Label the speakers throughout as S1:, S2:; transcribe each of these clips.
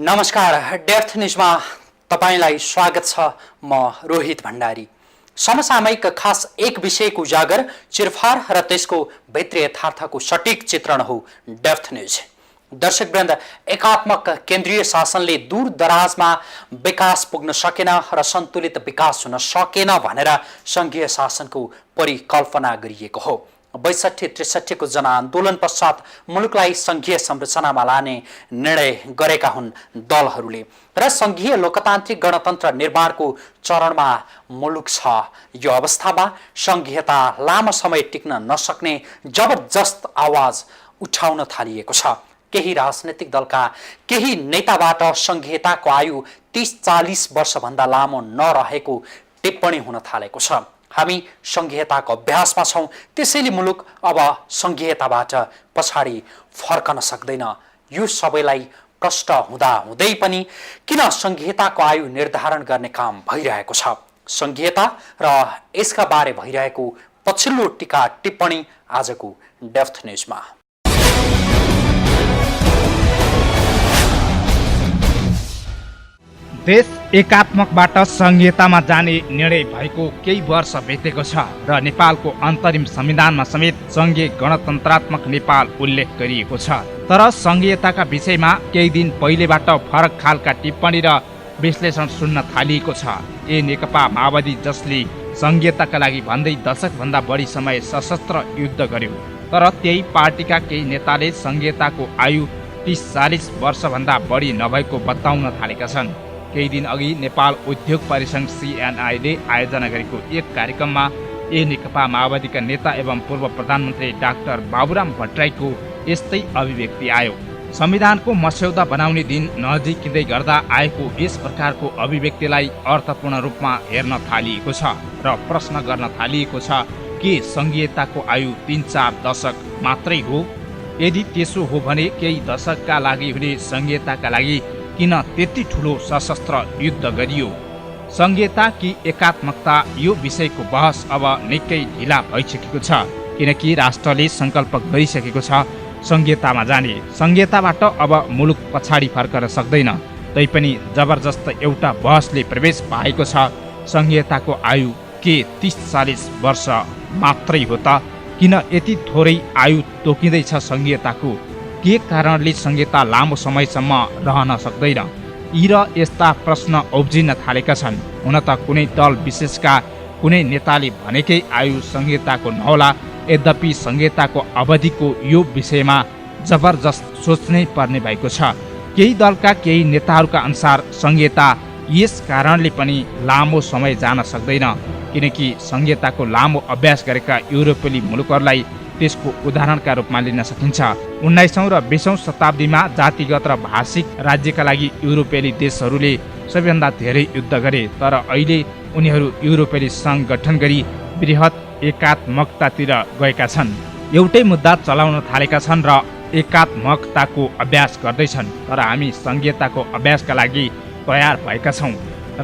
S1: नमस्कार, डेप्थ न्यूजमा तपाईलाई स्वागत छ। म रोहित भण्डारी। समसामयिक खास एक विषयको उजागर, चिरफार र त्यसको भित्री यथार्थको सटीक चित्रण हो डेप्थ न्यूज। दर्शकवृन्द, एकात्मक केन्द्रीय शासनले दूर दराजमा विकास पुग्न सकेन र सन्तुलित विकास हुन सकेन भनेर सङ्घीय शासनको परिकल्पना गरिएको हो। 62-63 को जनआन्दोलन पश्चात मुलुकलाई सङ्घीय संरचनामा लाने निर्णय गरेका हुन् दलहरूले र सङ्घीय लोकतान्त्रिक गणतन्त्र निर्माणको चरणमा मुलुक छ। यो अवस्थामा सङ्घीयता लामो समय टिक्न नसक्ने जबरजस्त आवाज उठाउन थालिएको छ। केही राजनैतिक दलका केही नेताबाट सङ्घीयताको आयु 30-40 वर्षभन्दा लामो नरहेको टिप्पणी हुन थालेको छ। हामी सङ्घीयताको अभ्यासमा छौँ, त्यसैले मुलुक अब सङ्घीयताबाट पछाडि फर्कन सक्दैन। यो सबैलाई प्रष्ट हुँदा हुँदै पनि किन सङ्घीयताको आयु निर्धारण गर्ने काम भइरहेको छ? सङ्घीयता र यसका बारे भइरहेको पछिल्लो टीका टिप्पणी आजको डेप्थ न्यूजमा।
S2: देश एकात्मकबाट संघीयतामा जाने निर्णय भएको केही वर्ष बितेको छ र नेपालको अन्तरिम संविधानमा समेत सङ्घीय गणतन्त्रात्मक नेपाल उल्लेख गरिएको छ। तर सङ्घीयताका विषयमा केही दिन पहिलेबाट फरक खालका टिप्पणी र विश्लेषण सुन्न थालिएको छ। नेकपा माओवादी जसले सङ्घीयताका लागि भन्दै दशकभन्दा बढी समय सशस्त्र युद्ध गर्यो, तर त्यही पार्टीका केही नेताले सङ्घीयताको आयु 30-40 वर्षभन्दा बढी नभएको बताउन थालेका छन्। केही दिन अघि नेपाल उद्योग परिसङ्घ CNI ले आयोजना गरेको एक कार्यक्रममा नेकपा माओवादीका नेता एवं पूर्व प्रधानमन्त्री डाक्टर बाबुराम भट्टराईको यस्तै अभिव्यक्ति आयो। संविधानको मस्यौदा बनाउने दिन नजिकिँदै गर्दा आएको यस प्रकारको अभिव्यक्तिलाई अर्थपूर्ण रूपमा हेर्न थालिएको छ र प्रश्न गर्न थालिएको छ के सङ्घीयताको आयु 3-4 दशक मात्रै हो? यदि त्यसो हो भने केही दशकका लागि हुने सङ्घीयताका लागि किन त्यति ठुलो सशस्त्र युद्ध गरियो? सङ्घीयता कि एकात्मकता, यो विषयको बहस अब निकै ढिला भइसकेको छ, किनकि राष्ट्रले सङ्कल्प गरिसकेको छ सङ्घीयतामा जाने। सङ्घीयताबाट अब मुलुक पछाडि फर्कन सक्दैन। तैपनि जबरजस्त एउटा बहसले प्रवेश पाएको छ। सङ्घीयताको आयु के 30-40 वर्ष मात्रै हो त? किन यति थोरै आयु तोकिँदैछ सङ्घीयताको? के कारणले सङ्घीयता लामो समयसम्म रहन सक्दैन? यी र यस्ता प्रश्न उब्जिन थालेका छन्। हुन त कुनै दल विशेषका कुनै नेताले भनेकै आयु सङ्घीयताको नहोला, यद्यपि सङ्घीयताको अवधिको यो विषयमा जबरजस्त सोच्नै पर्ने भएको छ। केही दलका केही नेताहरूका अनुसार सङ्घीयता यस कारणले पनि लामो समय जान सक्दैन किनकि सङ्घीयताको लामो अभ्यास गरेका युरोपेली मुलुकहरूलाई त्यसको उदाहरणका रूपमा लिन सकिन्छ। 19औं र 20औं शताब्दीमा जातिगत र भाषिक राज्यका लागि युरोपेली देशहरूले सबैभन्दा धेरै युद्ध गरे, तर अहिले उनीहरू युरोपेली सङ्घ गठन गरी बृहत एकात्मकतातिर गएका छन्। एउटै मुद्दा चलाउन थालेका छन् र एकात्मकताको अभ्यास गर्दैछन्। तर हामी सङ्घीयताको अभ्यासका लागि तयार भएका छौँ,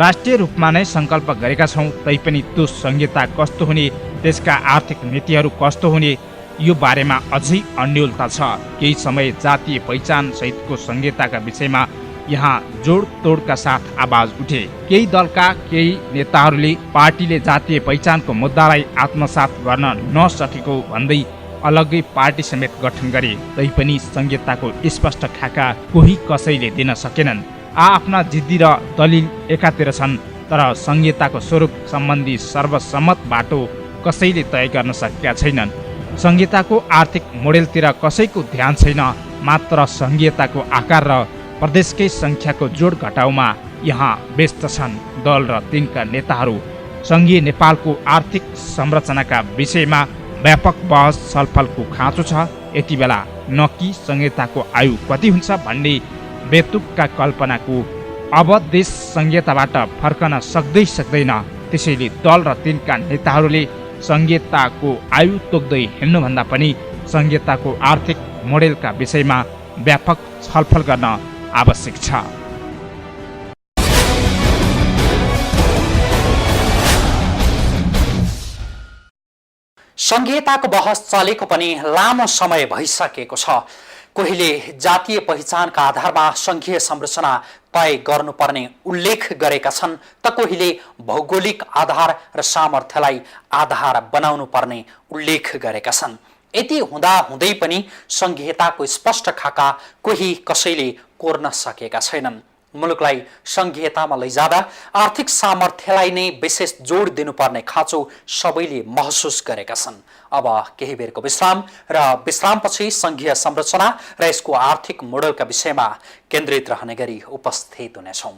S2: राष्ट्रिय रूपमा नै सङ्कल्प गरेका छौँ। तैपनि त्यो सङ्घीयता कस्तो हुने, त्यसका आर्थिक नीतिहरू कस्तो हुने, यो बारेमा अझै अन्योलता छ। केही समय जातीय पहिचान सहितको सङ्घीयताका विषयमा यहाँ जोडतोडका साथ आवाज उठे। केही दलका केही नेताहरूले पार्टीले जातीय पहिचानको मुद्दालाई आत्मसात गर्न नसकेको भन्दै अलग्गै पार्टी समेत गठन गरे। तैपनि सङ्घीयताको स्पष्ट खाका कोही कसैले दिन सकेनन्। आफ्ना जिद्दी र दलिल एकातिर छन्, तर सङ्घीयताको स्वरूप सम्बन्धी सर्वसम्मत बाटो कसैले तय गर्न सकेका छैनन्। सङ्घीयताको आर्थिक मोडेलतिर कसैको ध्यान छैन, मात्र सङ्घीयताको आकार र प्रदेशकै सङ्ख्याको जोड घटाउमा यहाँ व्यस्त छन् दल र तिनका नेताहरू। सङ्घीय नेपालको आर्थिक संरचनाका विषयमा व्यापक बहस छलफलको खाँचो छ। यति बेला न कि सङ्घीयताको आयु कति हुन्छ भन्ने बेतुकका कल्पनाको अब देश सङ्घीयताबाट फर्कन सक्दैन। त्यसैले दल र तिनका नेताहरूले सङ्घीयताको आयु तोक्दै हिँड्नुभन्दा पनि सङ्घीयताको आर्थिक मोडेलका विषयमा व्यापक छलफल गर्न आवश्यक छ।
S1: सङ्घीयताको बहस चलेको पनि लामो समय भइसकेको छ। कोहीले जातीय पहिचानका आधारमा सङ्घीय संरचना तय गर्नुपर्ने उल्लेख गरेका छन् त कोहीले भौगोलिक आधार र सामर्थ्यलाई आधार बनाउनु पर्ने उल्लेख गरेका छन्। यति हुँदा हुँदै पनि सङ्घीयताको स्पष्ट खाका कोही कसैले कोर्न सकेका छैनन्। मुलुकलाई सङ्घीयतामा लैजाँदा आर्थिक सामर्थ्यलाई नै विशेष जोड दिनुपर्ने खाँचो सबैले महसुस गरेका छन्। अब केही बेरको विश्राम र विश्रामपछि सङ्घीय संरचना र यसको आर्थिक मोडलका विषयमा केन्द्रित रहने गरी उपस्थित हुनेछौँ।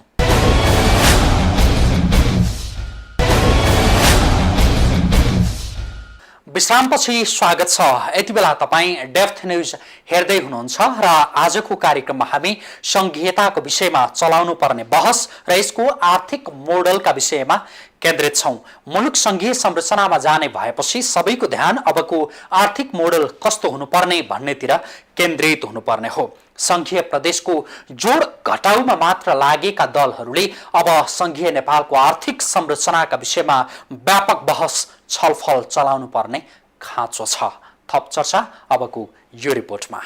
S1: विश्रामपछि स्वागत छ। यति बेला तपाईँ डेप्थ न्युज हेर्दै हुनुहुन्छ र आजको कार्यक्रममा हामी सङ्घीयताको विषयमा चलाउनु पर्ने बहस र यसको आर्थिक मोडलका विषयमा केन्द्रित छौँ। मुलुक सङ्घीय संरचनामा जाने भएपछि सबैको ध्यान अबको आर्थिक मोडल कस्तो हुनुपर्ने भन्नेतिर केन्द्रित हुनुपर्ने हो। सङ्घीय प्रदेशको जोड घटाउमा मात्र लागेका दलहरूले अब सङ्घीय नेपालको आर्थिक संरचनाका विषयमा व्यापक बहस छलफल चलाउनु पर्ने खाँचो छ। थप चर्चा अबको यो रिपोर्टमा।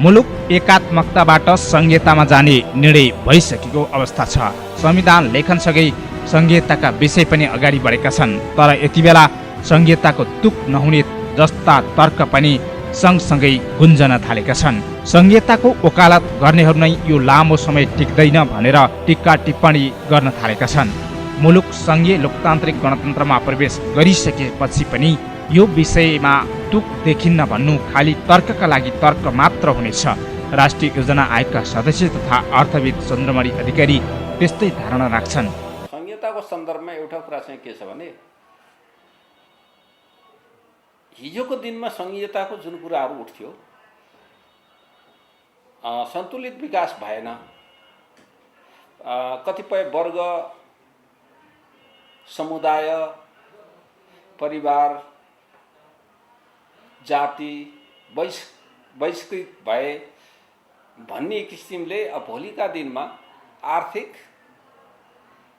S2: मुलुक एकात्मकताबाट संघीयतामा जाने निर्णय भइसकेको अवस्था छ। संविधान लेखनसँगै संघीयताका विषय पनि अगाडि बढेका छन्। तर यति बेला संघीयताको तुक नहुने जस्ता तर्क पनि सँगसँगै गुन्जन थालेका छन्। संघीयताको वकालत गर्नेहरू नै यो लामो समय टिक्दैन भनेर टिक्का टिप्पणी गर्न थालेका छन्। मुलुक सङ्घीय लोकतान्त्रिक गणतन्त्रमा प्रवेश गरिसकेपछि पनि यो विषयमा तुक देखिन्न भन्नु खाली तर्कका लागि तर्क मात्र हुनेछ। राष्ट्रिय योजना आयोगका सदस्य तथा अर्थविद चन्द्रमणि अधिकारी त्यस्तै धारणा राख्छन्।
S3: संहिताको सन्दर्भमा एउटा कुरा चाहिँ के छ भने हिजोको दिनमा संहिताको जुन कुराहरू उठ्थ्यो सन्तुलित विकास भएन, कतिपय वर्ग समुदाय परिवार जाति बहिष्कृत भए भन्ने किसिमले भोलिका दिनमा आर्थिक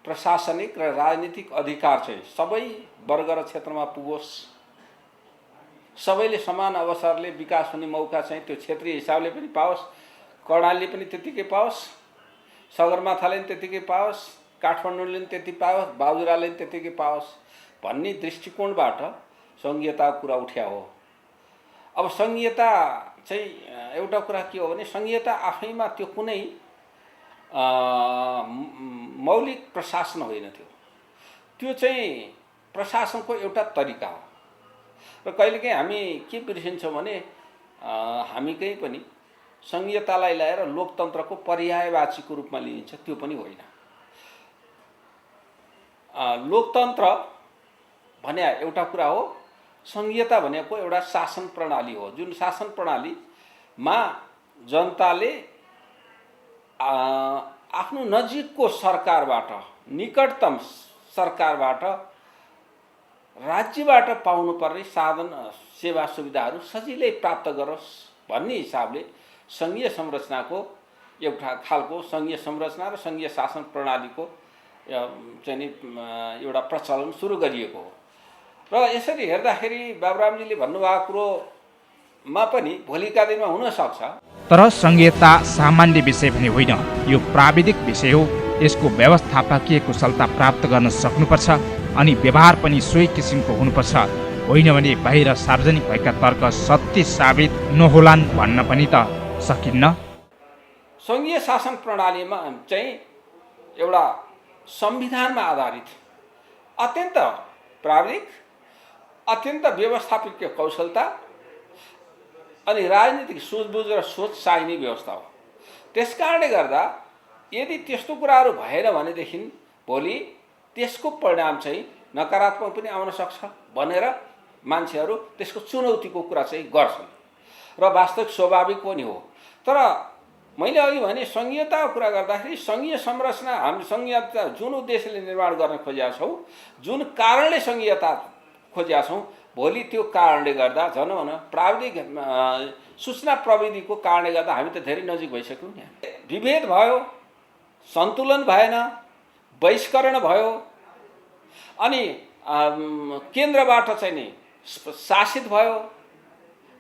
S3: प्रशासनिक र राजनीतिक अधिकार चाहिँ सबै वर्ग र क्षेत्रमा पुगोस्, सबैले समान अवसरले विकास हुने मौका चाहिँ त्यो क्षेत्रीय हिसाबले पनि पाओस्, कर्णालीले पनि त्यतिकै पाओस्, सगरमाथाले पनि त्यतिकै पाओस्, काठमाडौँले पनि त्यति पाओस्, बाजुराले पनि त्यतिकै पाओस् भन्ने दृष्टिकोणबाट संघीयताको कुरा उठ्या हो। अब संघीयता चाहिँ एउटा कुरा के हो भने संघीयता आफैमा त्यो कुनै मौलिक प्रशासन होइन, त्यो चाहिँ प्रशासनको एउटा तरिका हो। र कहिलेकाहीँ हामी के बिर्सिन्छौँ भने हामी कहीँ पनि संघीयतालाई ल्याएर लोकतन्त्रको पर्यायवाचीको रूपमा लिइन्छ, त्यो पनि होइन। लोकतन्त्र भने एउटा कुरा हो, संघीयता भनेको एउटा शासन प्रणाली हो, जुन शासन प्रणालीमा जनताले आफ्नो नजिकको सरकारबाट, निकटतम सरकारबाट, राज्यबाट पाउनुपर्ने साधन सेवा सुविधाहरू सजिलै प्राप्त गरोस् भन्ने हिसाबले सङ्घीय संरचनाको एउटा खालको सङ्घीय संरचना र सङ्घीय शासन प्रणालीको चाहिँ एउटा प्रचलन सुरु गरिएको हो। र यसरी हेर्दाखेरि बाबुरामजीले भन्नुभएको कुरोमा पनि भोलिका दिनमा हुन सक्छ।
S2: तर संघीयता सामान्य विषय भने होइन, यो प्राविधिक विषय हो। यसको व्यवस्थापकीय कुशलता प्राप्त गर्न सक्नुपर्छ अनि व्यवहार पनि सोही किसिमको हुनुपर्छ। होइन भने बाहिर सार्वजनिक भएका तर्क सत्य साबित नहोलान् भन्न पनि त सकिन्न।
S3: सङ्घीय शासन प्रणालीमा चाहिँ एउटा संविधानमा आधारित अत्यन्त प्राविधिक, अत्यन्त व्यवस्थापकीय कौशलता अनि राजनीतिक सुझबुझ र सोच चाहिने व्यवस्था हो। त्यसकारणले गर्दा यदि त्यस्तो कुराहरू भएन भनेदेखि भोलि त्यसको परिणाम चाहिँ नकारात्मक पनि आउन सक्छ भनेर मान्छेहरू त्यसको चुनौतीको कुरा चाहिँ गर्छन् र वास्तविक स्वाभाविक पनि हो। तर मैले अघि भने संघीयताको कुरा गर्दाखेरि सङ्घीय संरचना हामी संघीयता जुन उद्देश्यले निर्माण गर्न खोजेका छौँ, जुन कारणले संघीयता खोजेका छौँ, भोलि त्यो कारणले गर्दा भनौँ न प्राविधिक सूचना प्रविधिको कारणले गर्दा हामी त धेरै नजिक भइसक्यौँ। विभेद भयो, सन्तुलन भएन, बहिष्करण भयो, अनि केन्द्रबाट चाहिँ नि शासित भयो।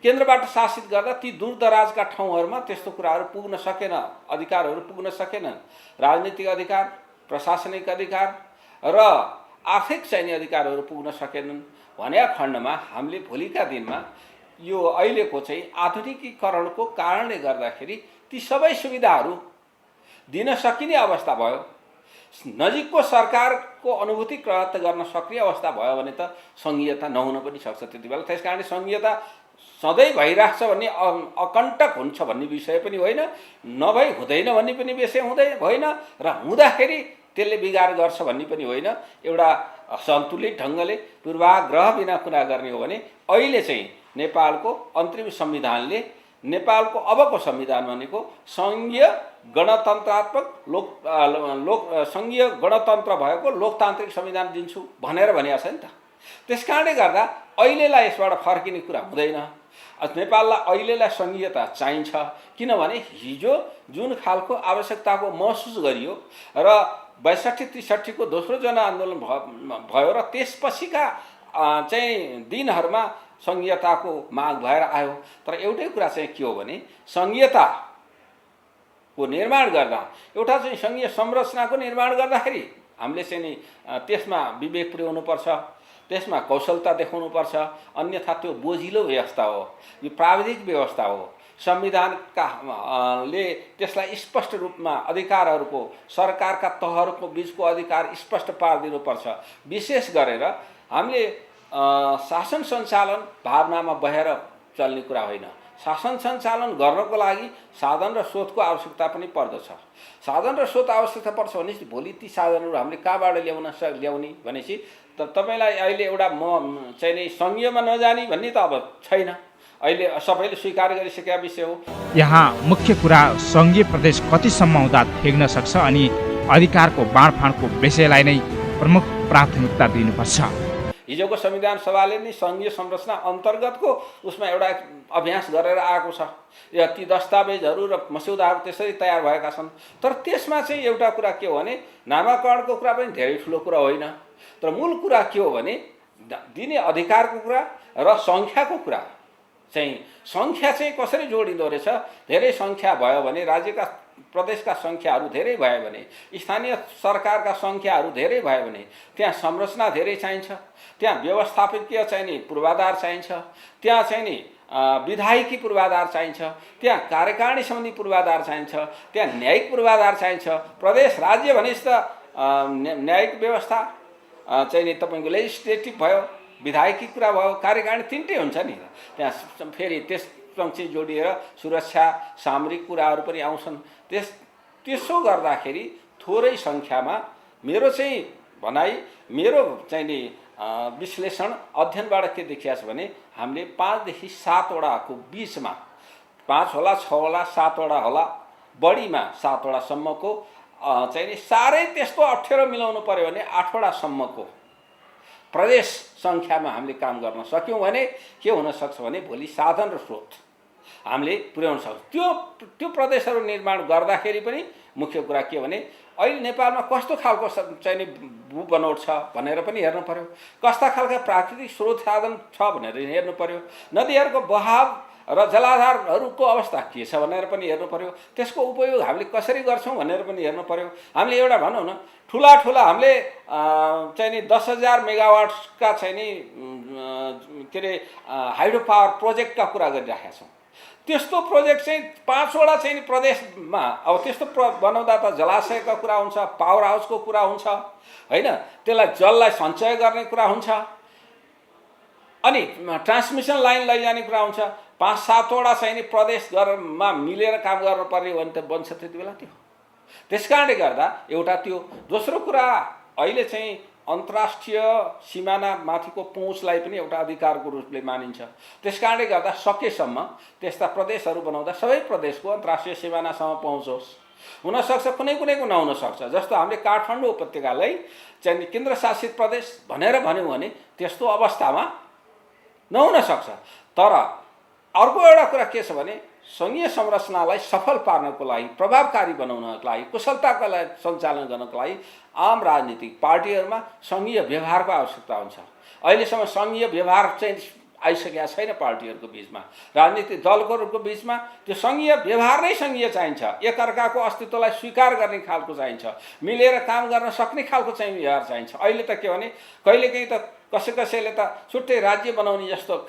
S3: केन्द्रबाट शासित गर्दा ती दूरदराजका ठाउँहरूमा त्यस्तो कुराहरू पुग्न सकेन, अधिकारहरू पुग्न सकेनन्। राजनीतिक अधिकार, प्रशासनिक अधिकार र आर्थिक चाहिने अधिकारहरू पुग्न सकेनन् भने खण्डमा हामीले भोलिका दिनमा यो अहिलेको चाहिँ आधुनिकीकरणको कारणले गर्दाखेरि ती सबै सुविधाहरू दिन सकिने अवस्था भयो। नजिकको सरकारको अनुभूति प्राप्त गर्न सक्ने अवस्था भयो भने त सङ्घीयता नहुन पनि सक्छ त्यति बेला। त्यसकारणले सङ्घीयता सधैँ भइरहेछ भन्ने, अकण्टक हुन्छ भन्ने विषय पनि होइन, नभई हुँदैन भन्ने पनि विषय होइन र हुँदाखेरि त्यसले बिगार गर्छ भन्ने पनि होइन। एउटा सन्तुलित ढङ्गले पूर्वाग्रह बिना कुरा गर्ने हो भने अहिले चाहिँ नेपालको अन्तरिम संविधानले नेपालको अबको संविधान भनेको सङ्घीय गणतन्त्रात्मक सङ्घीय गणतन्त्र भएको लोकतान्त्रिक संविधान दिन्छु भनेर भनिएको छ नि त। त्यसकारणले गर्दा अहिलेलाई यसबाट फर्किने कुरा हुँदैन। नेपाललाई अहिलेलाई सङ्घीयता चाहिन्छ, किनभने हिजो जुन खालको आवश्यकताको महसुस गरियो र 62-63 को दोस्रो जनआन्दोलन भयो र त्यसपछिका चाहिँ दिनहरूमा सङ्घीयताको माग भएर आयो। तर एउटै कुरा चाहिँ के हो भने सङ्घीयताको निर्माण गर्दा, एउटा चाहिँ सङ्घीय संरचनाको निर्माण गर्दाखेरि हामीले चाहिँ नि त्यसमा विवेक पुर्याउनुपर्छ, त्यसमा कौशलता देखाउनुपर्छ। अन्यथा त्यो बोझिलो व्यवस्था हो, यो प्राविधिक व्यवस्था हो। संविधानका ले त्यसलाई स्पष्ट रूपमा अधिकारहरूको, सरकारका तहहरूको बिचको अधिकार स्पष्ट पारिदिनुपर्छ। विशेष गरेर हामीले शासन सञ्चालन भावनामा बहेर चल्ने कुरा होइन। शासन सञ्चालन गर्नको लागि साधन र स्रोतको आवश्यकता पनि पर्दछ। साधन र स्रोत आवश्यकता पर्छ भनेपछि भोलि ती साधनहरू हामीले कहाँबाट ल्याउने भनेपछि तपाईँलाई अहिले एउटा म चाहिँ नि सङ्घीयमा नजाने भन्ने त अब छैन, अहिले सबैले स्वीकार गरिसकेका विषय हो।
S2: यहाँ मुख्य कुरा सङ्घीय प्रदेश कतिसम्म हुँदा ठेक्न सक्छ अनि अधिकारको बाँडफाँडको विषयलाई नै प्रमुख प्राथमिकता दिनुपर्छ।
S3: हिजोको संविधान सभाले नै सङ्घीय संरचना अन्तर्गतको उसमा एउटा अभ्यास गरेर आएको छ। ती दस्तावेजहरू र मस्यौदाहरू त्यसरी तयार भएका छन्। तर त्यसमा चाहिँ एउटा कुरा के हो भने नामाकरणको कुरा पनि धेरै ठुलो कुरा होइन। तर मूल कुरा के हो भने दिने अधिकारको कुरा र सङ्ख्याको कुरा चाहिँ, सङ्ख्या चाहिँ कसरी जोडिँदो रहेछ। धेरै सङ्ख्या भयो भने, राज्यका प्रदेशका सङ्ख्याहरू धेरै भयो भने, स्थानीय सरकारका सङ्ख्याहरू धेरै भयो भने त्यहाँ संरचना धेरै चाहिन्छ, त्यहाँ व्यवस्थापकीय चाहिने पूर्वाधार चाहिन्छ, त्यहाँ चाहिँ नि विधायिकी पूर्वाधार चाहिन्छ, त्यहाँ कार्यकारिणी सम्बन्धी पूर्वाधार चाहिन्छ, त्यहाँ न्यायिक पूर्वाधार चाहिन्छ। प्रदेश राज्य भनेपछि त न्यायिक व्यवस्था चाहिँ नि तपाईँको लेजिस्लेटिभ भयो, विधायिकी कुरा भयो, कार्यकारिणी तिनटै हुन्छ नि। त्यहाँ फेरि त्यससँग चाहिँ जोडिएर सुरक्षा सामरिक कुराहरू पनि आउँछन्। त्यसो गर्दाखेरि थोरै सङ्ख्यामा मेरो चाहिँ भनाइ, मेरो चाहिँ नि विश्लेषण अध्ययनबाट के देखिया छ भने हामीले 5 देखि 7 वटाको बिचमा, 5 होला 6 होला 7 वटा होला, बढीमा 7 वटासम्मको चाहिँ नि साह्रै त्यस्तो अप्ठ्यारो मिलाउनु पर्यो भने 8 वटासम्मको प्रदेश सङ्ख्यामा हामीले काम गर्न सक्यौँ भने के हुनसक्छ भने भोलि साधन र स्रोत हामीले पुर्याउन सक्छौँ। त्यो प्रदेशहरू निर्माण गर्दाखेरि पनि मुख्य कुरा के भने अहिले नेपालमा कस्तो खालको चाहिँ नि भू बनोट छ भनेर पनि हेर्नु पर्यो, कस्ता खालका प्राकृतिक स्रोत साधन छ भनेर हेर्नु पर्यो, नदीहरूको बहाव र जलाधारहरूको अवस्था के छ भनेर पनि हेर्नु पर्यो, त्यसको उपयोग हामीले कसरी गर्छौँ भनेर पनि हेर्नु पर्यो। हामीले एउटा भनौँ न ठुला हामीले चाहिँ नि 10,000 मेगावाटका चाहिँ नि के अरे हाइड्रो पावर प्रोजेक्टका कुरा गरिराखेका छौँ। त्यस्तो प्रोजेक्ट चाहिँ 5 वटा चाहिँ नि प्रदेशमा अब त्यस्तो बनाउँदा त जलाशयका कुरा हुन्छ, पावर हाउसको कुरा हुन्छ होइन, त्यसलाई जललाई सञ्चय गर्ने कुरा हुन्छ, अनि ट्रान्समिसन लाइन लैजाने कुरा हुन्छ। 5-7 वटा चाहिँ नि प्रदेश गरेरमा मिलेर काम गर्नुपर्ने हो भने त बन्छ त्यति बेला त्यो। त्यसकारणले गर्दा एउटा त्यो। दोस्रो कुरा अहिले चाहिँ अन्तर्राष्ट्रिय सिमाना माथिको पहुँचलाई पनि एउटा अधिकारको रूपले मानिन्छ। त्यसकारणले गर्दा सकेसम्म त्यस्ता प्रदेशहरू बनाउँदा सबै प्रदेशको अन्तर्राष्ट्रिय सिमानासम्म पहुँच होस्। हुनसक्छ कुनैको नहुन सक्छ। जस्तो हामीले काठमाडौँ उपत्यकालाई चाहिँ केन्द्रशासित प्रदेश भनेर भन्यौँ भने त्यस्तो अवस्थामा नहुन सक्छ। तर अर्को एउटा कुरा के छ भने सङ्घीय संरचनालाई सफल पार्नको लागि, प्रभावकारी बनाउनको लागि, कुशलताका लागि सञ्चालन गर्नको लागि आम राजनीतिक पार्टीहरूमा सङ्घीय व्यवहारको आवश्यकता हुन्छ। अहिलेसम्म सङ्घीय व्यवहार चाहिँ आइसकेका छैन पार्टीहरूको बिचमा, राजनीतिक दलहरूको बिचमा त्यो सङ्घीय व्यवहार नै सङ्घीय चाहिन्छ। एकअर्काको अस्तित्वलाई स्वीकार गर्ने खालको चाहिन्छ, मिलेर काम गर्न सक्ने खालको चाहिँ व्यवहार चाहिन्छ। अहिले त के भने कहिलेकाहीँ त कसैले त छुट्टै राज्य बनाउने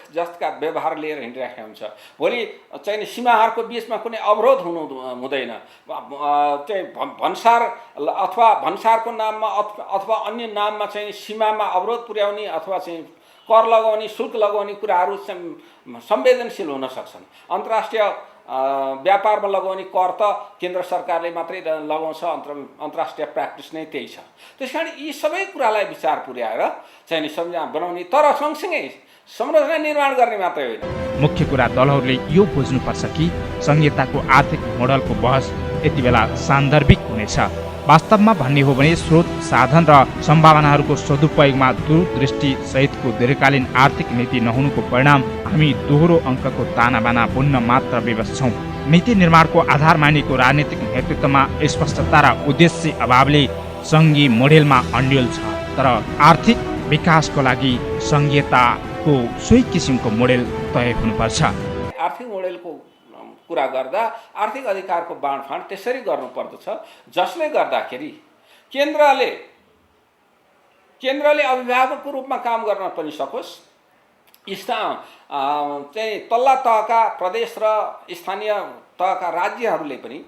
S3: जस्ता व्यवहार लिएर हिँडिरहेको हुन्छ। भोलि चाहिँ सीमाहरूको बिचमा कुनै अवरोध हुँदैन, चाहिँ भन्सार अथवा भन्सारको नाममा अथवा अन्य नाममा चाहिँ सीमामा अवरोध पुर्याउने अथवा चाहिँ कर लगाउने, शुल्क लगाउने कुराहरू संवेदनशील हुन सक्छन्। अन्तर्राष्ट्रिय व्यापारमा लगाउने कर त केन्द्र सरकारले मात्रै लगाउँछ, अन्तर्राष्ट्रिय प्र्याक्टिस नै त्यही छ। त्यस कारण यी सबै कुरालाई विचार पुर्याएर चाहिँ संविधान बनाउने, तर सँगसँगै संरचना निर्माण गर्ने मात्रै होइन।
S2: मुख्य कुरा दलहरूले यो बुझ्नुपर्छ कि संहिताको आर्थिक मोडलको बहस यति बेला सान्दर्भिक हुनेछ। वास्तवमा भन्ने हो भने स्रोत, साधन र सम्भावनाहरूको सदुपयोगमा दूरदृष्टि सहितको दीर्घकालीन आर्थिक नीति नहुनुको परिणाम हामी दोहोरो अङ्कको तानाबाना बुन्न मात्र विवश छौँ। नीति निर्माणको आधार मानिएको राजनीतिक नेतृत्वमा स्पष्टता र उद्देश्य अभावले सङ्घीय मोडेलमा अन्यल छ। तर आर्थिक विकासको लागि संहिताको सोही किसिमको मोडेल तय हुनुपर्छ।
S3: आर्थिक मोडेलको कुरा गर्दा आर्थिक अधिकारको बाँडफाँड त्यसरी गर्नुपर्दछ जसले गर्दाखेरि केन्द्रले अभिभावकको रूपमा काम गर्न पनि सकोस्, चाहिँ तल्ला तहका प्रदेश र स्थानीय तहका राज्यहरूले पनि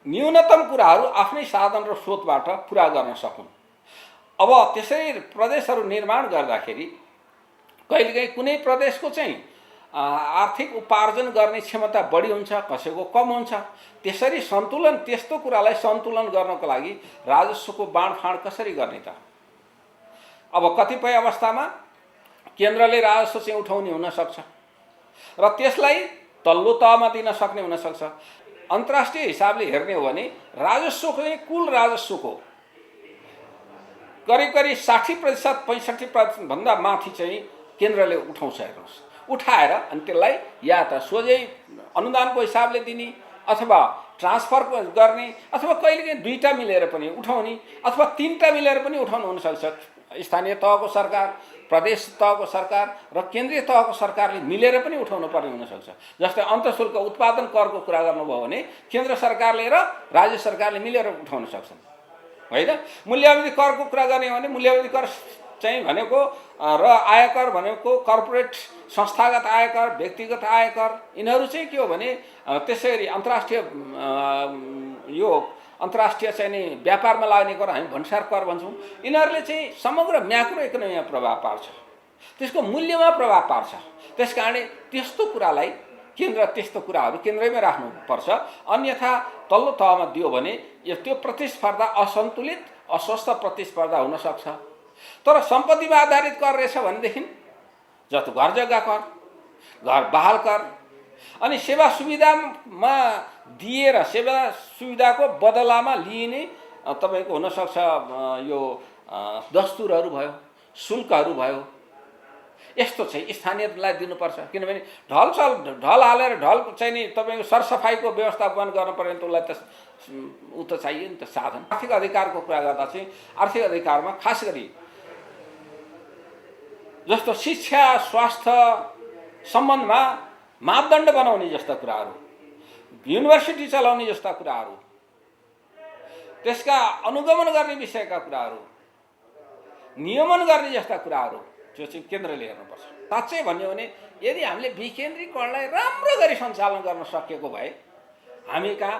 S3: न्यूनतम कुराहरू आफ्नै साधन र स्रोतबाट पुरा गर्न सकुन्। अब त्यसरी प्रदेशहरू निर्माण गर्दाखेरि कहिलेकाहीँ कुनै प्रदेशको चाहिँ आर्थिक उपार्जन गर्ने क्षमता बढी हुन्छ, कसैको कम हुन्छ। त्यसरी सन्तुलन, त्यस्तो कुरालाई सन्तुलन गर्नको लागि राजस्वको बाँडफाँड कसरी गर्ने त? अब कतिपय अवस्थामा केन्द्रले राजस्व चाहिँ उठाउने हुनसक्छ र त्यसलाई तल्लो तहमा दिन सक्ने हुनसक्छ। अन्तर्राष्ट्रिय हिसाबले हेर्ने हो भने राजस्वको चाहिँ कुल राजस्वको करिब 60% 65% भन्दा माथि चाहिँ केन्द्रले उठाउँछ। हेर्नुहोस्, उठाएर अनि त्यसलाई या त सोझै अनुदानको हिसाबले दिने अथवा ट्रान्सफर गर्ने अथवा कहिलेकाहीँ दुईटा मिलेर पनि उठाउने अथवा तीनटा मिलेर पनि उठाउनु हुनसक्छ। स्थानीय तहको सरकार, प्रदेश तहको सरकार र केन्द्रीय तहको सरकारले मिलेर पनि उठाउनु पर्ने हुनसक्छ। जस्तै अन्तःशुल्क उत्पादन करको कुरा गर्नुभयो भने केन्द्र सरकारले र राज्य सरकारले मिलेर उठाउन सक्छन्, होइन? मूल्यवृद्धि करको कुरा गर्ने हो भने मूल्यवृद्धि कर चाहिँ भनेको र आयकर भनेको कर्पोरेट संस्थागत आयकर, व्यक्तिगत आयकर, यिनीहरू चाहिँ के हो भने त्यसरी अन्तर्राष्ट्रिय चाहिँ नि व्यापारमा लाग्ने कर हामी भन्सार कर भन्छौँ। यिनीहरूले चाहिँ समग्र म्याक्रो इकोनोमीमा प्रभाव पार्छ, त्यसको मूल्यमा प्रभाव पार्छ। त्यस कारणले त्यस्तो कुरालाई त्यस्तो कुराहरू केन्द्रैमा राख्नुपर्छ। अन्यथा तल्लो तहमा दियो भने त्यो प्रतिस्पर्धा असन्तुलित, अस्वस्थ प्रतिस्पर्धा हुनसक्छ। तर सम्पत्तिमा आधारित कर रहेछ भनेदेखि जस्तो घर जग्गा कर, घर बहाल कर, अनि सेवा सुविधामा दिएर सेवा सुविधाको बदलामा लिइने तपाईँको हुनसक्छ यो दस्तुरहरू भयो, शुल्कहरू भयो, यस्तो चाहिँ स्थानीयलाई दिनुपर्छ। किनभने ढल हालेर ढल चाहिँ नि तपाईँको सरसफाइको व्यवस्थापन गर्नु पर्यो भने त उसलाई त ऊ त चाहियो नि त साधन। आर्थिक अधिकारको कुरा गर्दा चाहिँ आर्थिक अधिकारमा खास गरी जस्तो शिक्षा, स्वास्थ्य सम्बन्धमा मापदण्ड बनाउने जस्ता कुराहरू, युनिभर्सिटी चलाउने जस्ता कुराहरू, त्यसका अनुगमन गर्ने विषयका कुराहरू, नियमन गर्ने जस्ता कुराहरू जो चाहिँ केन्द्रले हेर्नुपर्छ। साँच्चै भन्यो भने यदि हामीले विकेन्द्रीकरणलाई राम्रो गरी सञ्चालन गर्न सकेको भए हामी कहाँ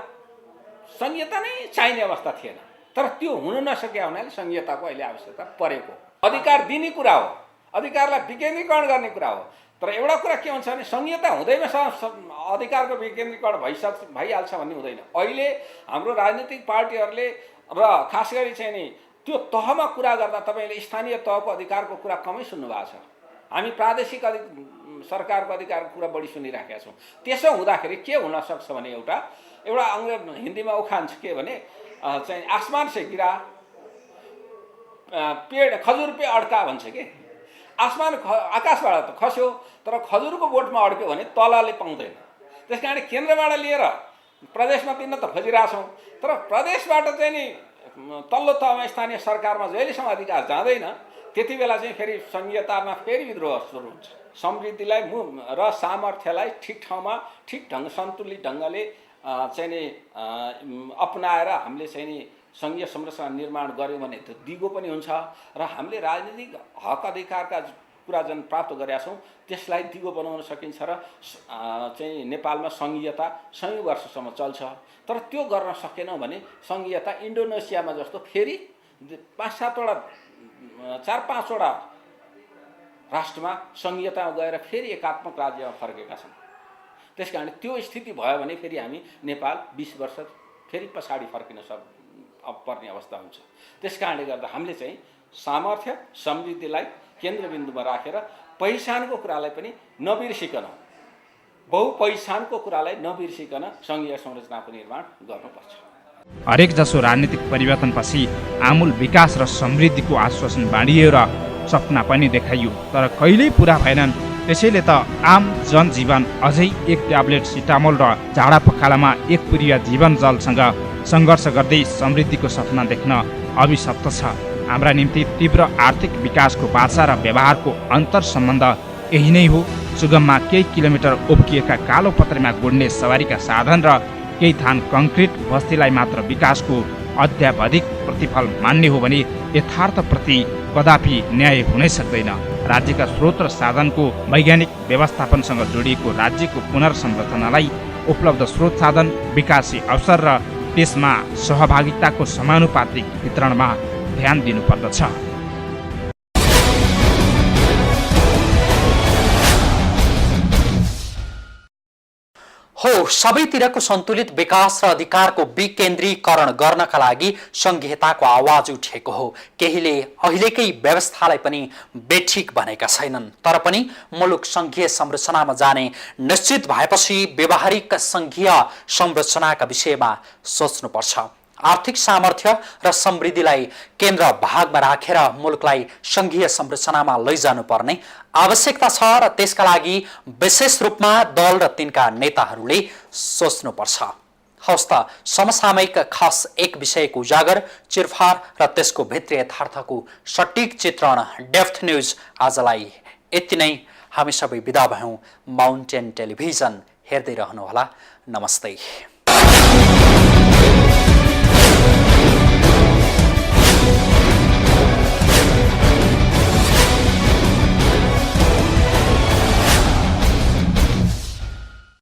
S3: संहिता नै चाहिने अवस्था थिएन। तर त्यो हुन नसकेका हुनाले संहिताको अहिले आवश्यकता परेको। अधिकार दिने कुरा हो, अधिकारलाई विकेन्द्रीकरण गर्ने कुरा हो। तर एउटा कुरा के हुन्छ भने संहिता हुँदैमा अधिकारको विकेन्द्रीकरण भइहाल्छ भन्ने हुँदैन। अहिले हाम्रो राजनीतिक पार्टीहरूले र खास गरी चाहिँ नि त्यो तहमा कुरा गर्दा तपाईँले स्थानीय तहको अधिकारको कुरा कमै सुन्नुभएको छ। हामी प्रादेशिक सरकारको अधिकारको कुरा बढी सुनिराखेका छौँ। त्यसो हुँदाखेरि के हुनसक्छ भने एउटा अङ्ग्रेजी हिन्दीमा उखान छ के भने चाहिँ आसमान से गिरा पेड खजुर पे अड्का भन्छ कि आकाशबाट त खस्यो, तर खजुरको बोटमा अड्क्यो भने तलले पाउँदैन। त्यस कारण केन्द्रबाट लिएर प्रदेशमा दिन त खोजिरहेछौँ, तर प्रदेशबाट चाहिँ नि तल्लो तहमा स्थानीय सरकारमा जहिलेसम्म अधिकार जाँदैन त्यति बेला चाहिँ फेरि सङ्घीयतामा फेरि विद्रोह सुरु हुन्छ। समृद्धिलाई र सामर्थ्यलाई ठिक ठाउँमा ठिक सन्तुलित ढङ्गले चाहिँ नि अपनाएर हामीले चाहिँ नि सङ्घीय संरचना निर्माण गऱ्यौँ भने त्यो दिगो पनि हुन्छ र हामीले राजनीतिक हक अधिकारका कुरा जुन प्राप्त गरेका छौँ त्यसलाई दिगो बनाउन सकिन्छ र चाहिँ नेपालमा सङ्घीयता 100 वर्षसम्म चल्छ। तर त्यो गर्न सकेनौँ भने सङ्घीयता इन्डोनेसियामा जस्तो फेरि 4-5वटा राष्ट्रमा सङ्घीयतामा गएर फेरि एकात्मक राज्यमा फर्केका छन्। त्यस कारण त्यो स्थिति भयो भने फेरि हामी नेपाल 20 वर्ष फेरि पछाडि फर्किन पर्ने अवस्था हुन्छ। त्यस कारणले गर्दा हामीले चाहिँ सामर्थ्य समृद्धिलाई केन्द्रबिन्दुमा राखेर पहिचानको कुरालाई पनि नबिर्सिकन, बहुपहिचानको कुरालाई नबिर्सिकन सङ्घीय संरचनाको निर्माण गर्नुपर्छ।
S2: हरेक जसो राजनीतिक परिवर्तनपछि आमूल विकास र समृद्धिको आश्वासन बाँडियो र सपना पनि देखाइयो, तर कहिल्यै पुरा भएनन्। त्यसैले त आम जनजीवन अझै एक ट्याब्लेट सिटामोल र झाडा पखालामा एक पुरिया जीवन जलसँग सङ्घर्ष गर्दै समृद्धिको सपना देख्न अभिशप्त छ। हाम्रा निम्ति तीव्र आर्थिक विकासको बाचा र व्यवहारको अन्तर सम्बन्ध यही नै हो। सुगममा केही किलोमिटर उब्किएका कालो पत्रेमा गुड्ने सवारीका साधन र केही थान कङ्क्रिट बस्तीलाई मात्र विकासको अध्यावधिक प्रतिफल मान्ने हो भने यथार्थप्रति कदापि न्याय हुनै सक्दैन। राज्यका स्रोत र साधनको वैज्ञानिक व्यवस्थापनसँग जोडिएको राज्यको पुनर्संरचनालाई उपलब्ध स्रोत साधन, विकासी अवसर र त्यसमा सहभागिताको समानुपातिक वितरणमा ध्यान दिनुपर्दछ।
S1: हो, सबैतिरको सन्तुलित विकास र अधिकारको विकेन्द्रीकरण गर्नका लागि सङ्घीयताको आवाज उठेको हो। केहीले अहिलेकै व्यवस्थालाई पनि बेठिक भनेका छैनन्, तर पनि मुलुक सङ्घीय संरचनामा जाने निश्चित भएपछि व्यवहारिक सङ्घीय संरचनाका विषयमा सोच्नुपर्छ। आर्थिक सामर्थ्य र समृद्धिलाई केन्द्र भागमा राखेर मुलुकलाई सङ्घीय संरचनामा लैजानुपर्ने आवश्यकता छ र त्यसका लागि विशेष रूपमा दल र तिनका नेताहरूले सोच्नुपर्छ। हवस् त, समसामयिक खास एक विषयको उजागर, चिरफार र त्यसको भित्री यथार्थको सटिक चित्रण डेप्थ न्युज आजलाई यति नै। हामी सबै बिदा भयौँ। माउन्टेन टेलिभिजन हेर्दै रहनुहोला। नमस्ते।